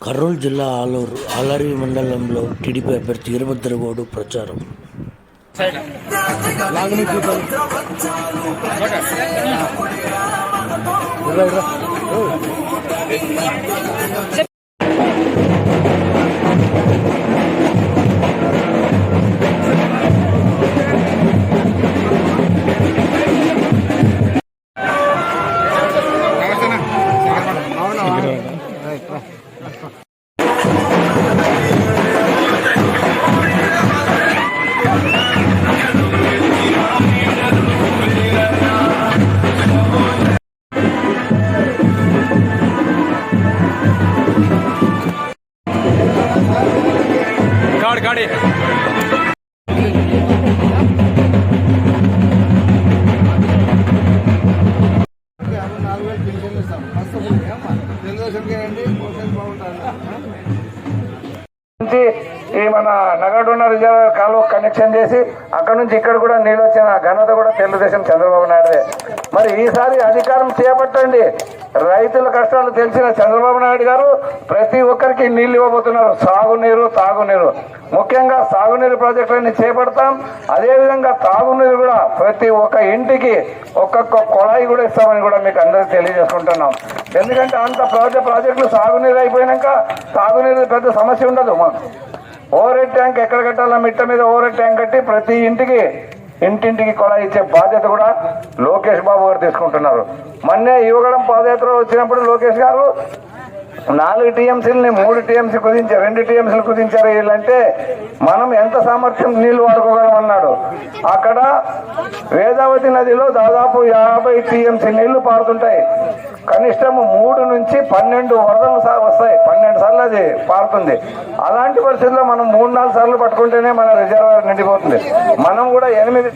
కర్నూలు జిల్లా ఆలూరు మండలంలో టీడీపీ అభ్యర్థి వీరభద్రగౌడ్ ప్రచారం. गाड़ी ఈ మన నగడున్న రిజర్వ్ కాలువ కనెక్షన్ చేసి అక్కడ నుంచి ఇక్కడ కూడా నీళ్ళు వచ్చిన ఘనత కూడా తెలుగుదేశం చంద్రబాబు నాయుడుదే. మరి ఈసారి అధికారం చేపట్టండి. రైతుల కష్టాలు తెలిసిన చంద్రబాబు నాయుడు గారు ప్రతి ఒక్కరికి నీళ్లు ఇవ్వబోతున్నారు. సాగునీరు, తాగునీరు, ముఖ్యంగా సాగునీరు ప్రాజెక్టులన్నీ చేపడతాం. అదేవిధంగా తాగునీరు కూడా ప్రతి ఒక్క ఇంటికి ఒక్కొక్క కొళాయి కూడా ఇస్తామని కూడా మీకు అందరికీ తెలియజేసుకుంటున్నాం. ఎందుకంటే అంత ప్రాజెక్టులు సాగునీరు అయిపోయినాక తాగునీరు పెద్ద సమస్య ఉండదు. ఓవర్ హెడ్ ట్యాంక్ ఎక్కడ కట్టాలా, మిట్ట మీద ఓవర్ హెడ్ ట్యాంక్ కట్టి ప్రతి ఇంటింటికి కొళాయి ఇచ్చే బాధ్యత కూడా లోకేష్ బాబు గారు తీసుకుంటున్నారు. మొన్నే యువగడం పాదయాత్ర వచ్చినప్పుడు లోకేష్ గారు 4 టీఎంసీలని 3 టీఎంసీ కుదించారు, 2 టీఎంసీలు కుదించారు. వీళ్ళంటే మనం ఎంత సామర్థ్యం నీళ్లు వాడుకోగలం అన్నాడు. అక్కడ వేదావతి నదిలో దాదాపు 50 టీఎంసీ నీళ్లు పారుతుంటాయి. కనిష్టం 3 నుంచి 12 వరదలు వస్తాయి. 12 సార్లు అది పారుతుంది. అలాంటి పరిస్థితుల్లో మనం 3-4 సార్లు పట్టుకుంటేనే మన రిజర్వాయర్ నిండిపోతుంది. మనం కూడా 8